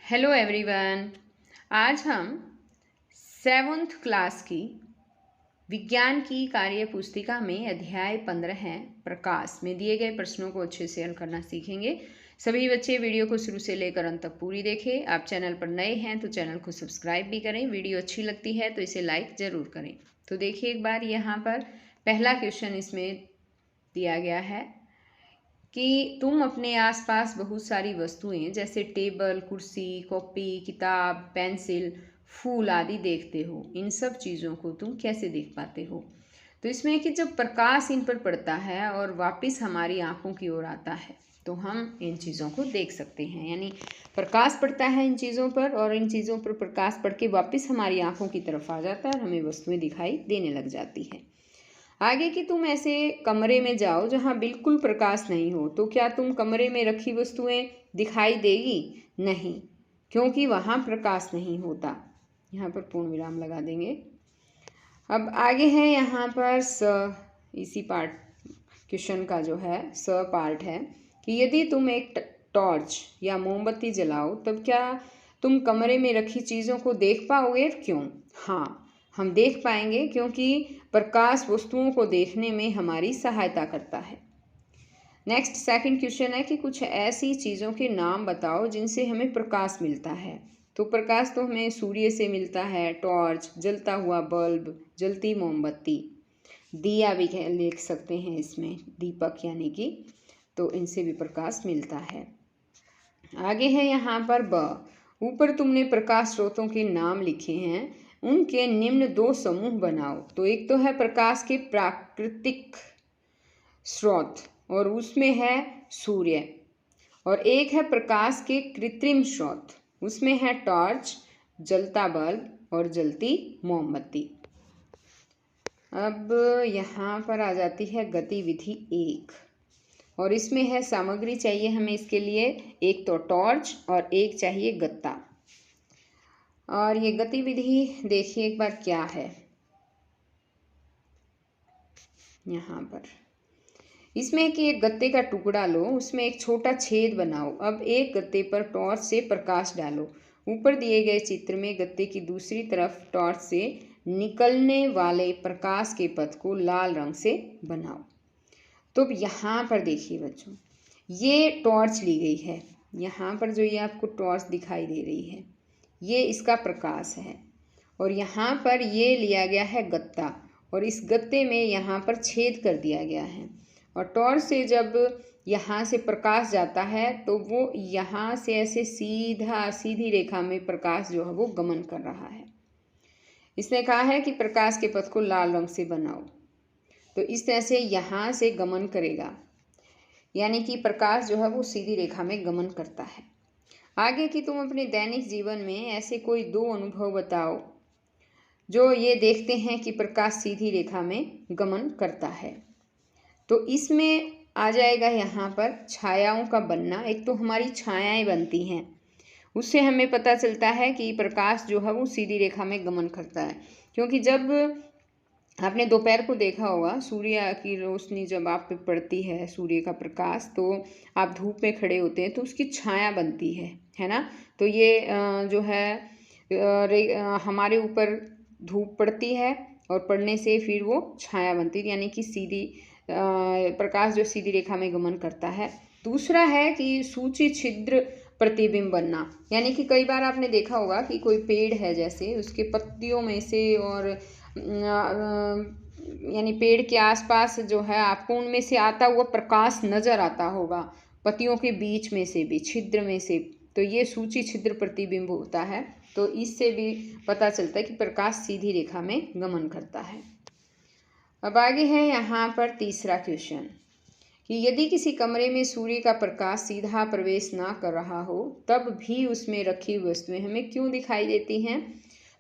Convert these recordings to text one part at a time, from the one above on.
Hello everyone. आज हम 7th class की विज्ञान की कार्य पुस्तिका में अध्याय 15 है प्रकाश में दिए गए प्रश्नों को अच्छे से हल करना सीखेंगे। सभी बच्चे वीडियो को शुरू से लेकर अंत तक पूरी देखें। आप चैनल पर नए हैं तो चैनल को सब्सक्राइब भी करें। वीडियो अच्छी लगती है तो इसे लाइक ज़रूर करें। तो देखिए एक बार यहाँ पर पहला क्वेश्चन इसमें दिया गया है कि तुम अपने आसपास बहुत सारी वस्तुएं जैसे टेबल, कुर्सी, कॉपी, किताब, पेंसिल, फूल आदि देखते हो। इन सब चीज़ों को तुम कैसे देख पाते हो? तो इसमें है कि जब प्रकाश इन पर पड़ता है और वापस हमारी आंखों की ओर आता है तो हम इन चीज़ों को देख सकते हैं। यानी प्रकाश पड़ता है इन चीज़ों पर और इन चीज़ों पर प्रकाश पड़ के वापस हमारी आंखों की तरफ आ जाता है और हमें वस्तुएं दिखाई देने लग जाती है। आगे कि तुम ऐसे कमरे में जाओ जहाँ बिल्कुल प्रकाश नहीं हो तो क्या तुम कमरे में रखी वस्तुएं दिखाई देगी? नहीं, क्योंकि वहाँ प्रकाश नहीं होता। यहाँ पर पूर्ण विराम लगा देंगे। अब आगे है यहाँ पर इसी पार्ट क्वेश्चन का जो है पार्ट है कि यदि तुम एक टॉर्च या मोमबत्ती जलाओ तब क्या तुम कमरे में रखी चीज़ों को देख पाओगे? क्यों? हाँ, हम देख पाएंगे क्योंकि प्रकाश वस्तुओं को देखने में हमारी सहायता करता है। नेक्स्ट सेकंड क्वेश्चन है कि कुछ ऐसी चीज़ों के नाम बताओ जिनसे हमें प्रकाश मिलता है। तो प्रकाश तो हमें सूर्य से मिलता है, टॉर्च, जलता हुआ बल्ब, जलती मोमबत्ती, दिया भी लिख सकते हैं इसमें, दीपक यानी कि, तो इनसे भी प्रकाश मिलता है। आगे है यहाँ पर ऊपर तुमने प्रकाश स्रोतों के नाम लिखे हैं, उनके निम्न दो समूह बनाओ। तो एक तो है प्रकाश के प्राकृतिक स्रोत और उसमें है सूर्य, और एक है प्रकाश के कृत्रिम स्रोत, उसमें है टॉर्च, जलता बल्ब और जलती मोमबत्ती। अब यहाँ पर आ जाती है गतिविधि 1 और इसमें है सामग्री चाहिए हमें इसके लिए, एक तो टॉर्च और एक चाहिए गत्ता। और ये गतिविधि देखिए एक बार क्या है। यहाँ पर इसमें कि एक गत्ते का टुकड़ा लो, उसमें एक छोटा छेद बनाओ। अब एक गत्ते पर टॉर्च से प्रकाश डालो। ऊपर दिए गए चित्र में गत्ते की दूसरी तरफ टॉर्च से निकलने वाले प्रकाश के पथ को लाल रंग से बनाओ। तो अब यहाँ पर देखिए बच्चों, ये टॉर्च ली गई है। यहाँ पर जो ये आपको टॉर्च दिखाई दे रही है ये इसका प्रकाश है, और यहाँ पर ये लिया गया है गत्ता और इस गत्ते में यहाँ पर छेद कर दिया गया है। और टॉर्च से जब यहाँ से प्रकाश जाता है तो वो यहाँ से ऐसे सीधी रेखा में प्रकाश जो है वो गमन कर रहा है। इसने कहा है कि प्रकाश के पथ को लाल रंग से बनाओ, तो इस तरह से यहाँ से गमन करेगा, यानी कि प्रकाश जो है वो सीधी रेखा में गमन करता है। आगे कि तुम अपने दैनिक जीवन में ऐसे कोई दो अनुभव बताओ जो ये देखते हैं कि प्रकाश सीधी रेखा में गमन करता है। तो इसमें आ जाएगा यहाँ पर छायाओं का बनना। एक तो हमारी छायाएं बनती हैं, उससे हमें पता चलता है कि प्रकाश जो है वो सीधी रेखा में गमन करता है। क्योंकि जब आपने दोपहर को देखा होगा, सूर्य की रोशनी जब आप पे पड़ती है, सूर्य का प्रकाश, तो आप धूप में खड़े होते हैं तो उसकी छाया बनती है ना। तो ये जो है हमारे ऊपर धूप पड़ती है और पड़ने से फिर वो छाया बनती है, यानी कि सीधी प्रकाश जो सीधी रेखा में गमन करता है। दूसरा है कि सूची छिद्र प्रतिबिंब बनना, यानी कि कई बार आपने देखा होगा कि कोई पेड़ है, जैसे उसके पत्तियों में से और यानी पेड़ के आसपास जो है आपको उनमें से आता हुआ प्रकाश नज़र आता होगा, पत्तियों के बीच में से भी, छिद्र में से, तो ये सूची छिद्र प्रतिबिंब होता है। तो इससे भी पता चलता है कि प्रकाश सीधी रेखा में गमन करता है। अब आगे है यहाँ पर तीसरा क्वेश्चन कि यदि किसी कमरे में सूर्य का प्रकाश सीधा प्रवेश ना कर रहा हो तब भी उसमें रखी वस्तुएं हमें क्यों दिखाई देती हैं?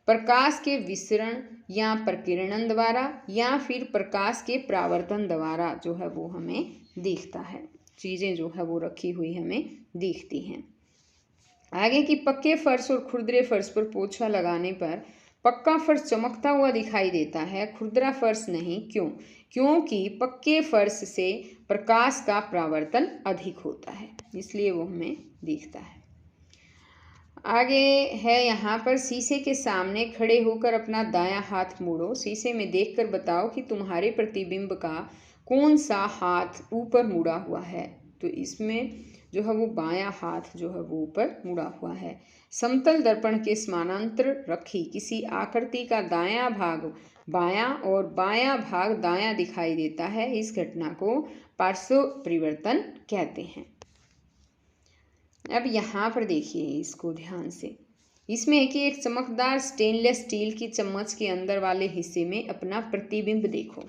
प्रकाश के विसरण या प्रकीर्णन द्वारा या फिर प्रकाश के परावर्तन द्वारा जो है वो हमें दिखता है, चीज़ें जो है वो रखी हुई हमें दिखती हैं। आगे की पक्के फर्श और खुरदरे फर्श पर पोछा लगाने पर पक्का फर्श चमकता हुआ दिखाई देता है, खुरदरा फर्श नहीं। क्यों? क्योंकि पक्के फर्श से प्रकाश का परावर्तन अधिक होता है, इसलिए वो हमें दिखता है। आगे है यहाँ पर, शीशे के सामने खड़े होकर अपना दायां हाथ मोड़ो, शीशे में देखकर बताओ कि तुम्हारे प्रतिबिंब का कौन सा हाथ ऊपर मुड़ा हुआ है। तो इसमें जो है वो बायां हाथ जो है वो ऊपर मुड़ा हुआ है। समतल दर्पण के समानांतर रखी किसी आकृति का दायां भाग बायां और बायां भाग दायां दिखाई देता है, इस घटना को पार्श्व परिवर्तन कहते हैं। अब यहाँ पर देखिए इसको ध्यान से, इसमें है कि एक चमकदार स्टेनलेस स्टील की चम्मच के अंदर वाले हिस्से में अपना प्रतिबिंब देखो।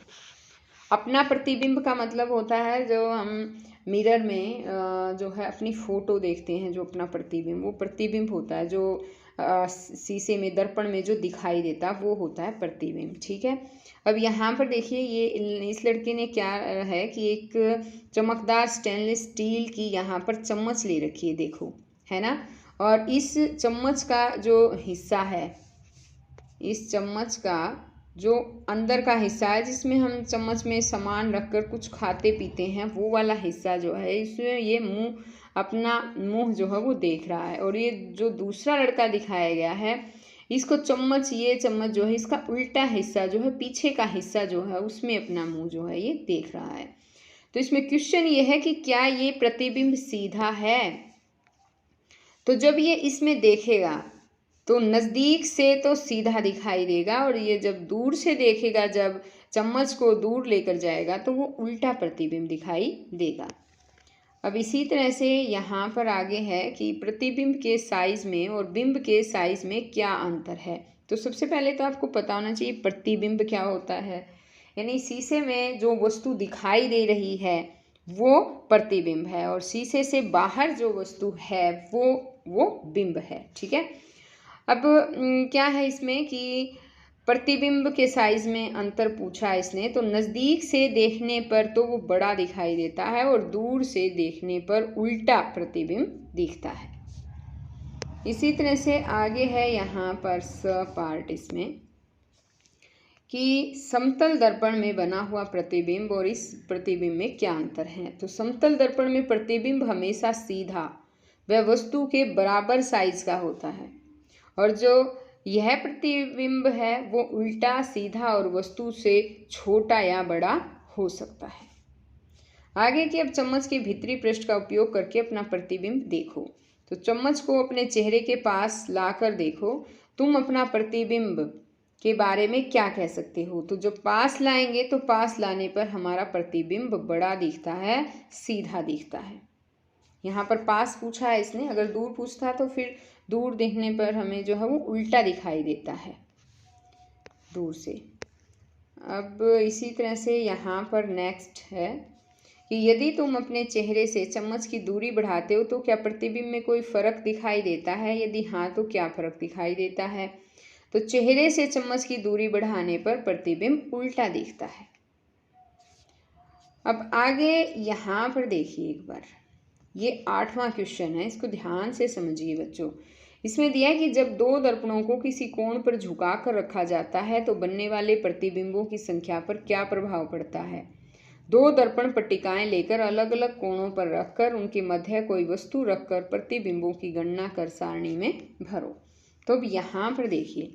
अपना प्रतिबिंब का मतलब होता है जो हम मिरर में जो है अपनी फ़ोटो देखते हैं, जो अपना प्रतिबिंब, वो प्रतिबिंब होता है। जो शीशे में दर्पण में जो दिखाई देता वो होता है प्रतिबिंब। ठीक है, अब यहाँ पर देखिए ये इस लड़के ने क्या है कि एक चमकदार स्टेनलेस स्टील की यहाँ पर चम्मच ले रखी है, देखो, है ना। और इस चम्मच का जो हिस्सा है, इस चम्मच का जो अंदर का हिस्सा है जिसमें हम चम्मच में सामान रखकर कुछ खाते पीते हैं, वो वाला हिस्सा जो है, इसमें ये अपना मुंह जो है वो देख रहा है। और ये जो दूसरा लड़का दिखाया गया है, इसको चम्मच, ये चम्मच जो है इसका उल्टा हिस्सा जो है, पीछे का हिस्सा जो है उसमें अपना मुंह जो है ये देख रहा है। तो इसमें क्वेश्चन ये है कि क्या ये प्रतिबिंब सीधा है। तो जब ये इसमें देखेगा तो नज़दीक से तो सीधा दिखाई देगा, और ये जब दूर से देखेगा, जब चम्मच को दूर लेकर जाएगा तो वो उल्टा प्रतिबिंब दिखाई देगा। अब इसी तरह से यहाँ पर आगे है कि प्रतिबिंब के साइज में और बिंब के साइज में क्या अंतर है। तो सबसे पहले तो आपको पता होना चाहिए प्रतिबिंब क्या होता है, यानी शीशे में जो वस्तु दिखाई दे रही है वो प्रतिबिंब है, और शीशे से बाहर जो वस्तु है वो बिंब है। ठीक है, अब क्या है इसमें कि प्रतिबिंब के साइज में अंतर पूछा इसने, तो नज़दीक से देखने पर तो वो बड़ा दिखाई देता है और दूर से देखने पर उल्टा प्रतिबिंब दिखता है। इसी तरह से आगे है यहाँ पर पार्ट इसमें कि समतल दर्पण में बना हुआ प्रतिबिंब और इस प्रतिबिंब में क्या अंतर है। तो समतल दर्पण में प्रतिबिंब हमेशा सीधा व वस्तु के बराबर साइज का होता है, और जो यह प्रतिबिंब है वो उल्टा, सीधा और वस्तु से छोटा या बड़ा हो सकता है। आगे की, अब चम्मच के भीतरी पृष्ठ का उपयोग करके अपना प्रतिबिंब देखो। तो चम्मच को अपने चेहरे के पास लाकर देखो, तुम अपना प्रतिबिंब के बारे में क्या कह सकते हो। तो जब पास लाएंगे तो पास लाने पर हमारा प्रतिबिंब बड़ा दिखता है, सीधा दिखता है। यहाँ पर पास पूछा है इसने, अगर दूर पूछता तो फिर दूर देखने पर हमें जो है वो उल्टा दिखाई देता है दूर से। अब इसी तरह से यहाँ पर नेक्स्ट है कि यदि तुम अपने चेहरे से चम्मच की दूरी बढ़ाते हो तो क्या प्रतिबिंब में कोई फ़र्क दिखाई देता है, यदि हाँ तो क्या फ़र्क दिखाई देता है। तो चेहरे से चम्मच की दूरी बढ़ाने पर प्रतिबिंब उल्टा दिखता है। अब आगे यहाँ पर देखिए एक बार, ये 8वां क्वेश्चन है, इसको ध्यान से समझिए बच्चों। इसमें दिया है कि जब दो दर्पणों को किसी कोण पर झुका कर रखा जाता है तो बनने वाले प्रतिबिंबों की संख्या पर क्या प्रभाव पड़ता है। दो दर्पण पट्टिकाएं लेकर अलग अलग कोणों पर रखकर उनके मध्य कोई वस्तु रखकर प्रतिबिंबों की गणना कर सारणी में भरो। तो अब यहाँ पर देखिए,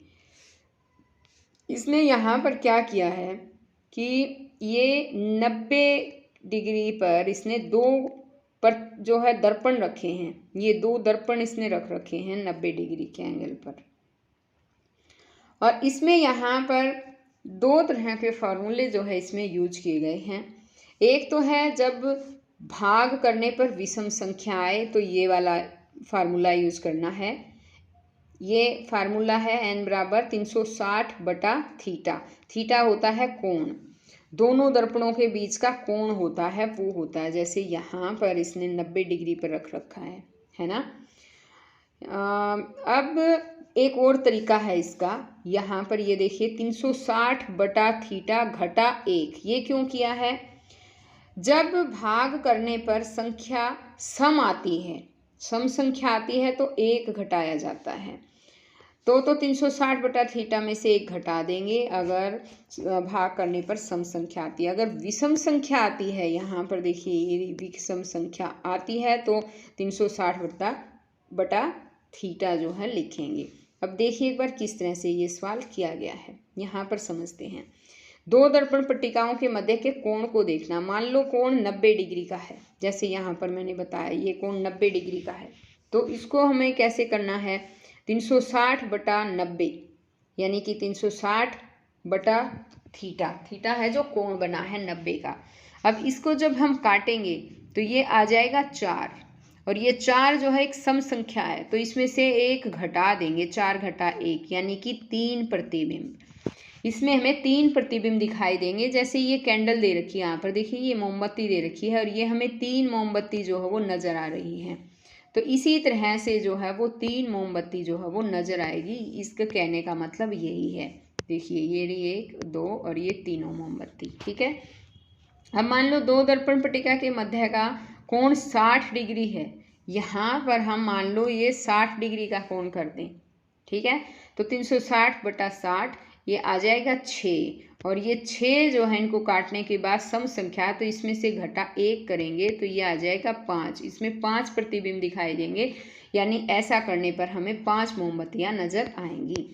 इसने यहाँ पर क्या किया है कि ये 90 डिग्री पर इसने दो पर जो है दर्पण रखे हैं, ये दो दर्पण इसने रख रखे हैं 90 डिग्री के एंगल पर। और इसमें यहाँ पर दो तरह के फार्मूले जो है इसमें यूज किए गए हैं। एक तो है जब भाग करने पर विषम संख्या आए तो ये वाला फार्मूला यूज करना है। ये फार्मूला है n बराबर 360/थीटा। थीटा होता है कोण, दोनों दर्पणों के बीच का कोण होता है वो होता है, जैसे यहाँ पर इसने 90 डिग्री पर रख रखा है ना। अब एक और तरीका है इसका, यहाँ पर ये देखिए 360/थीटा घटा 1। ये क्यों किया है, जब भाग करने पर संख्या सम आती है, सम संख्या आती है तो 1 घटाया जाता है। तो 360/थीटा में से 1 घटा देंगे अगर भाग करने पर सम संख्या आती है। अगर विषम संख्या आती है, यहाँ पर देखिए ये विषम संख्या आती है तो 360/थीटा थीटा जो है लिखेंगे। अब देखिए एक बार किस तरह से ये सवाल किया गया है, यहाँ पर समझते हैं। दो दर्पण पट्टिकाओं के मध्य के कोण को देखना। मान लो कोण 90 डिग्री का है, जैसे यहाँ पर मैंने बताया ये कोण 90 डिग्री का है, तो इसको हमें कैसे करना है, 360/90 यानी कि 360 बटा थीटा, थीटा है जो कोण बना है 90 का। अब इसको जब हम काटेंगे तो ये आ जाएगा 4, और ये 4 जो है एक सम संख्या है, तो इसमें से एक घटा देंगे, 4 घटा 1 यानी कि 3 प्रतिबिंब। इसमें हमें 3 प्रतिबिंब दिखाई देंगे। जैसे ये कैंडल दे रखी है यहाँ पर, देखिए ये मोमबत्ती दे रखी है और ये हमें 3 मोमबत्ती जो है वो नज़र आ रही है। तो इसी तरह से जो है वो 3 मोमबत्ती जो है वो नज़र आएगी। इसका कहने का मतलब यही है। देखिए ये रही 1 2 और ये तीनों मोमबत्ती, ठीक है। अब मान लो दो दर्पण पट्टिका के मध्य का कोण 60 डिग्री है। यहाँ पर हम मान लो ये 60 डिग्री का कोण कर दें, ठीक है। तो 360/60 ये आ जाएगा 6, और ये 6 जो है इनको काटने के बाद सम संख्या, तो इसमें से घटा 1 करेंगे तो ये आ जाएगा 5। इसमें 5 प्रतिबिंब दिखाई देंगे, यानी ऐसा करने पर हमें 5 मोमबत्तियाँ नज़र आएंगी।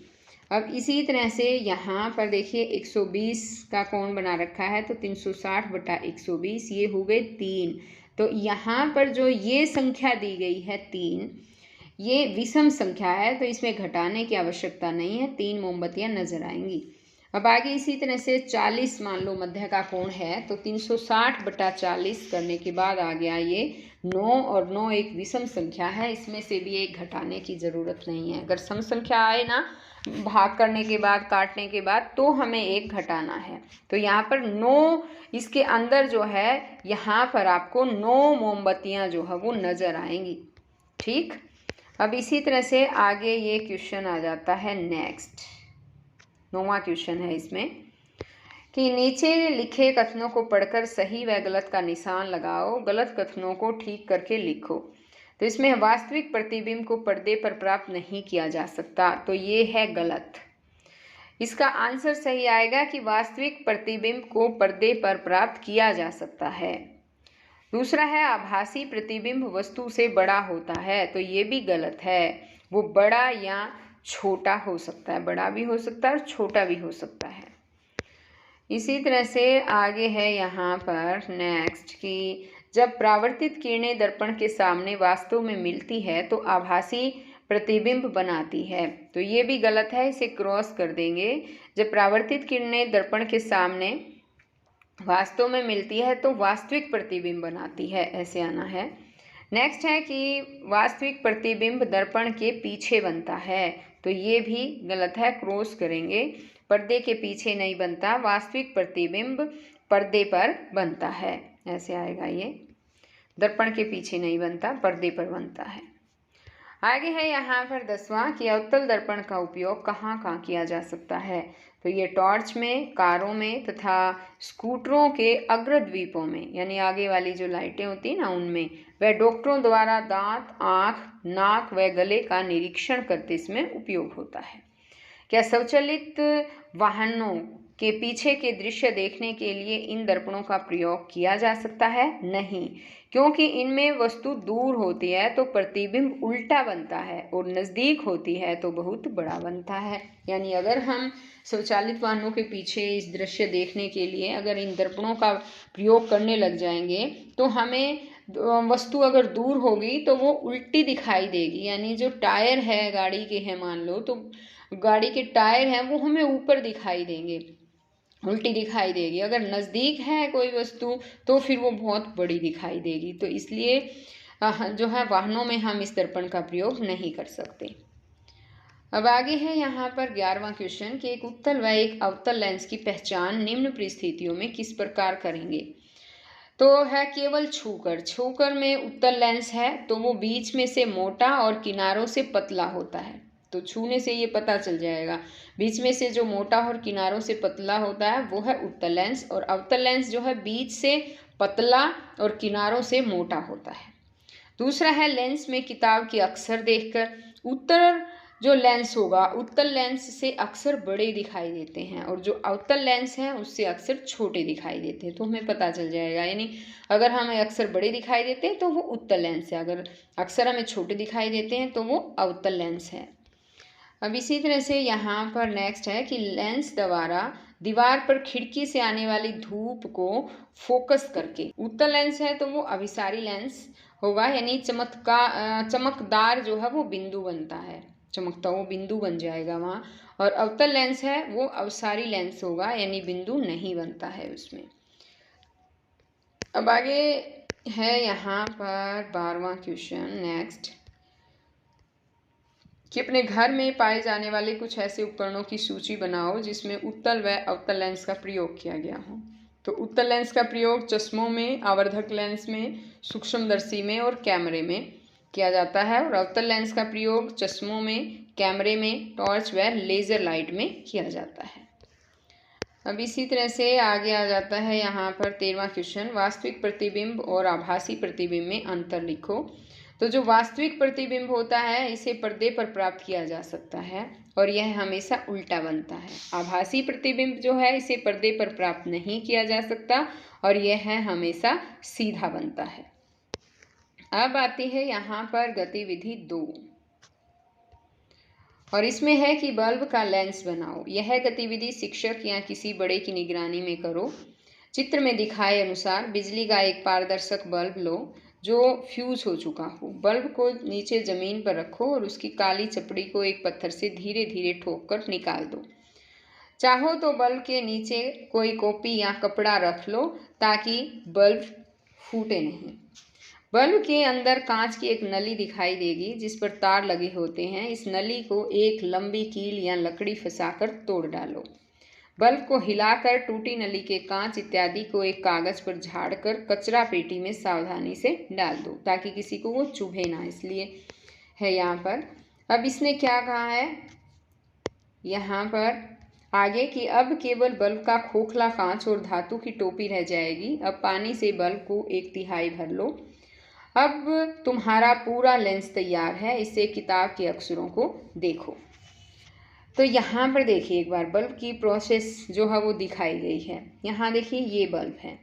अब इसी तरह से यहाँ पर देखिए 120 का कोण बना रखा है, तो 360/120 ये हो गए 3। तो यहाँ पर जो ये संख्या दी गई है 3, ये विषम संख्या है, तो इसमें घटाने की आवश्यकता नहीं है, 3 मोमबत्तियाँ नज़र आएंगी। अब आगे इसी तरह से 40 मान लो मध्य का कोण है, तो 360/40 करने के बाद आ गया ये 9, और 9 एक विषम संख्या है, इसमें से भी एक घटाने की ज़रूरत नहीं है। अगर सम संख्या आए ना भाग करने के बाद, काटने के बाद, तो हमें एक घटाना है। तो यहाँ पर 9 इसके अंदर जो है, यहाँ पर आपको 9 मोमबत्तियाँ जो है वो नज़र आएंगी, ठीक। अब इसी तरह से आगे ये क्वेश्चन आ जाता है नेक्स्ट, 9वां क्वेश्चन है इसमें कि नीचे लिखे कथनों को पढ़कर सही व गलत का निशान लगाओ, गलत कथनों को ठीक करके लिखो। तो इसमें वास्तविक प्रतिबिंब को पर्दे पर प्राप्त नहीं किया जा सकता, तो ये है गलत। इसका आंसर सही आएगा कि वास्तविक प्रतिबिंब को पर्दे पर प्राप्त किया जा सकता है। दूसरा है आभासी प्रतिबिंब वस्तु से बड़ा होता है, तो ये भी गलत है। वो बड़ा या छोटा हो सकता है, बड़ा भी हो सकता है और छोटा भी हो सकता है। इसी तरह से आगे है यहाँ पर नेक्स्ट कि जब परावर्तित किरणें दर्पण के सामने वास्तव में मिलती है तो आभासी प्रतिबिंब बनाती है, तो ये भी गलत है, इसे क्रॉस कर देंगे। जब परावर्तित किरणें दर्पण के सामने वास्तव में मिलती है तो वास्तविक प्रतिबिंब बनाती है, ऐसे आना है। नेक्स्ट है कि वास्तविक प्रतिबिंब दर्पण के पीछे बनता है, तो ये भी गलत है, क्रॉस करेंगे। पर्दे के पीछे नहीं बनता, वास्तविक प्रतिबिंब पर्दे पर बनता है, ऐसे आएगा ये। दर्पण के पीछे नहीं बनता, पर्दे पर बनता है। आगे है यहाँ पर 10वां कि अवतल दर्पण का उपयोग कहाँ कहाँ किया जा सकता है, तो ये टॉर्च में, कारों में तथा स्कूटरों के अग्रद्वीपों में, यानी आगे वाली जो लाइटें होती हैं ना उनमें, वह डॉक्टरों द्वारा दांत, आँख, नाक व गले का निरीक्षण करते इसमें उपयोग होता है। क्या स्वचालित वाहनों के पीछे के दृश्य देखने के लिए इन दर्पणों का प्रयोग किया जा सकता है? नहीं, क्योंकि इनमें वस्तु दूर होती है तो प्रतिबिंब उल्टा बनता है और नज़दीक होती है तो बहुत बड़ा बनता है। यानी अगर हम स्वचालित वाहनों के पीछे इस दृश्य देखने के लिए अगर इन दर्पणों का प्रयोग करने लग जाएंगे तो हमें वस्तु अगर दूर होगी तो वो उल्टी दिखाई देगी। यानी जो टायर है गाड़ी के हैं मान लो, तो गाड़ी के टायर हैं वो हमें ऊपर दिखाई देंगे, उल्टी दिखाई देगी। अगर नज़दीक है कोई वस्तु तो फिर वो बहुत बड़ी दिखाई देगी। तो इसलिए जो है वाहनों में हम इस दर्पण का प्रयोग नहीं कर सकते। अब आगे है यहाँ पर 11वां क्वेश्चन कि एक उत्तल व एक अवतल लेंस की पहचान निम्न परिस्थितियों में किस प्रकार करेंगे। तो है केवल छूकर में उत्तल लेंस है तो वो बीच में से मोटा और किनारों से पतला होता है, तो छूने से ये पता चल जाएगा। बीच में से जो मोटा और किनारों से पतला होता है वो है उत्तल लेंस, और अवतल लेंस जो है बीच से पतला और किनारों से मोटा होता है। दूसरा है लेंस में किताब के अक्षर देखकर। उत्तर जो लेंस होगा उत्तल लेंस से अक्सर बड़े दिखाई देते हैं और जो अवतल लेंस हैं उससे अक्सर छोटे दिखाई देते हैं। तो हमें पता चल जाएगा, यानी अगर हमें अक्सर बड़े दिखाई देते हैं तो वो उत्तल लेंस है, अगर अक्सर हमें छोटे दिखाई देते हैं तो वो अवतल लेंस है। अब इसी तरह से यहाँ पर नेक्स्ट है कि लेंस द्वारा दीवार पर खिड़की से आने वाली धूप को फोकस करके, उत्तल लेंस है तो वो अभिसारी लेंस होगा, यानी चमकदार जो है वो बिंदु बनता है, चमकता वो बिंदु बन जाएगा वहाँ। और अवतल लेंस है वो अवसारी लेंस होगा, यानी बिंदु नहीं बनता है उसमें। अब आगे है यहाँ पर 12वां क्वेश्चन नेक्स्ट, कि अपने घर में पाए जाने वाले कुछ ऐसे उपकरणों की सूची बनाओ जिसमें उत्तल व अवतल लेंस का प्रयोग किया गया हो। तो उत्तल लेंस का प्रयोग चश्मों में, आवर्धक लेंस में, सूक्ष्मदर्शी में और कैमरे में किया जाता है, और अवतल लेंस का प्रयोग चश्मों में, कैमरे में, टॉर्च व लेजर लाइट में किया जाता है। अब इसी तरह से आगे आ जाता है यहाँ पर 13वां क्वेश्चन, वास्तविक प्रतिबिंब और आभासी प्रतिबिंब में अंतर लिखो। तो जो वास्तविक प्रतिबिंब होता है इसे पर्दे पर प्राप्त किया जा सकता है और यह हमेशा उल्टा बनता है। आभासी प्रतिबिंब जो है इसे पर्दे पर प्राप्त नहीं किया जा सकता और यह हमेशा सीधा बनता है। अब आती है यहाँ पर गतिविधि 2 और इसमें है कि बल्ब का लेंस बनाओ। यह गतिविधि शिक्षक या किसी बड़े की निगरानी में करो। चित्र में दिखाए अनुसार बिजली का एक पारदर्शक बल्ब लो जो फ्यूज हो चुका हो। बल्ब को नीचे जमीन पर रखो और उसकी काली चपड़ी को एक पत्थर से धीरे धीरे ठोक कर निकाल दो। चाहो तो बल्ब के नीचे कोई कॉपी या कपड़ा रख लो ताकि बल्ब फूटे नहीं। बल्ब के अंदर कांच की एक नली दिखाई देगी जिस पर तार लगे होते हैं। इस नली को एक लंबी कील या लकड़ी फंसाकर तोड़ डालो। बल्ब को हिलाकर टूटी नली के कांच इत्यादि को एक कागज पर झाड़कर कचरा पेटी में सावधानी से डाल दो ताकि किसी को वो चुभे ना, इसलिए है यहाँ पर। अब इसने क्या कहा है यहाँ पर आगे कि अब केवल बल्ब का खोखला कांच और धातु की टोपी रह जाएगी। अब पानी से बल्ब को 1/3 भर लो। अब तुम्हारा पूरा लेंस तैयार है, इससे किताब के अक्षरों को देखो। तो यहाँ पर देखिए एक बार बल्ब की प्रोसेस जो है वो दिखाई गई है। यहाँ देखिए ये बल्ब है,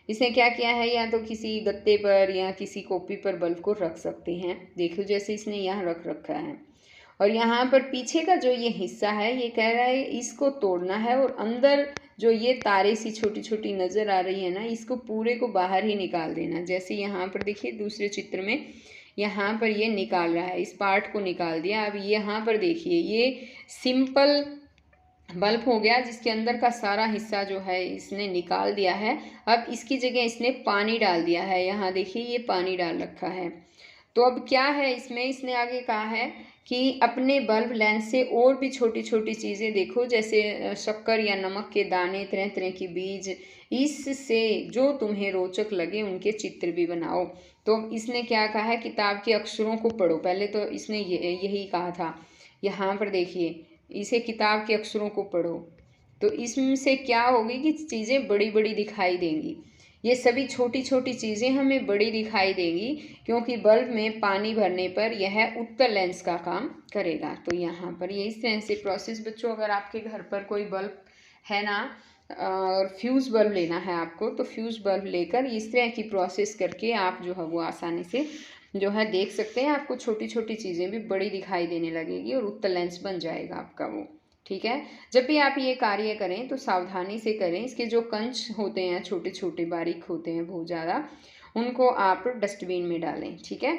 इसने क्या किया है, या तो किसी गत्ते पर या किसी कॉपी पर बल्ब को रख सकते हैं। देखो जैसे इसने यहाँ रख रखा है और यहाँ पर पीछे का जो ये हिस्सा है ये कह रहा है इसको तोड़ना है और अंदर जो ये तारे सी छोटी छोटी नज़र आ रही है ना, इसको पूरे को बाहर ही निकाल देना। जैसे यहाँ पर देखिए दूसरे चित्र में यहाँ पर ये निकाल रहा है, इस पार्ट को निकाल दिया। अब यहाँ पर देखिए ये सिंपल बल्ब हो गया जिसके अंदर का सारा हिस्सा जो है इसने निकाल दिया है। अब इसकी जगह इसने पानी डाल दिया है, यहाँ देखिए ये पानी डाल रखा है। तो अब क्या है इसमें, इसने आगे कहा है कि अपने बल्ब लेंस से और भी छोटी छोटी चीज़ें देखो, जैसे शक्कर या नमक के दाने, तरह तरह की बीज, इससे जो तुम्हें रोचक लगे उनके चित्र भी बनाओ। तो इसने क्या कहा है, किताब के अक्षरों को पढ़ो। पहले तो इसने यही कहा था, यहाँ पर देखिए इसे किताब के अक्षरों को पढ़ो। तो इससे क्या होगी कि चीज़ें बड़ी बड़ी दिखाई देंगी। ये सभी छोटी छोटी चीज़ें हमें बड़ी दिखाई देंगी क्योंकि बल्ब में पानी भरने पर यह उत्तल लेंस का काम करेगा। तो यहाँ पर ये इस तरह से प्रोसेस बच्चों, अगर आपके घर पर कोई बल्ब है ना और फ्यूज़ बल्ब लेना है आपको, तो फ्यूज़ बल्ब लेकर इस तरह की प्रोसेस करके आप जो है वो आसानी से जो है देख सकते हैं। आपको छोटी छोटी चीज़ें भी बड़ी दिखाई देने लगेगी और उत्तल लेंस बन जाएगा आपका वो। ठीक है, जब भी आप ये कार्य करें तो सावधानी से करें। इसके जो कंच होते हैं छोटे छोटे बारीक होते हैं बहुत ज़्यादा, उनको आप डस्टबिन में डालें। ठीक है,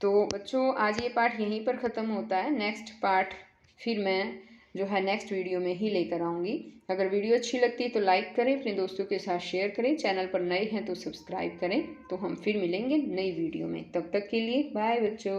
तो बच्चों आज ये पार्ट यहीं पर ख़त्म होता है। नेक्स्ट पार्ट फिर मैं जो है नेक्स्ट वीडियो में ही लेकर आऊँगी। अगर वीडियो अच्छी लगती है तो लाइक करें, अपने दोस्तों के साथ शेयर करें, चैनल पर नए हैं तो सब्सक्राइब करें। तो हम फिर मिलेंगे नई वीडियो में, तब तक के लिए बाय बच्चों।